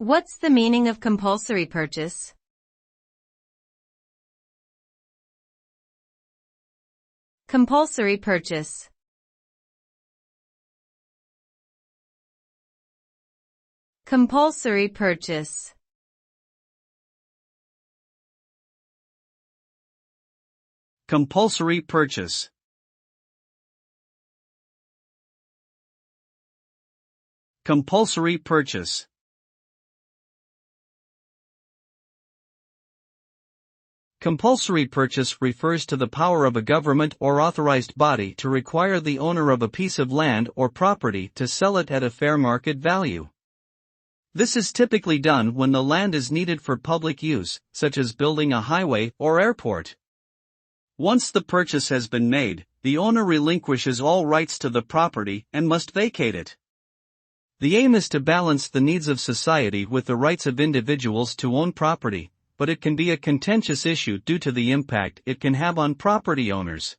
What's the meaning of compulsory purchase? Compulsory purchase. Compulsory purchase. Compulsory purchase. Compulsory purchase. Compulsory purchase refers to the power of a government or authorized body to require the owner of a piece of land or property to sell it at a fair market value. This is typically done when the land is needed for public use, such as building a highway or airport. Once the purchase has been made, the owner relinquishes all rights to the property and must vacate it. The aim is to balance the needs of society with the rights of individuals to own property, but it can be a contentious issue due to the impact it can have on property owners.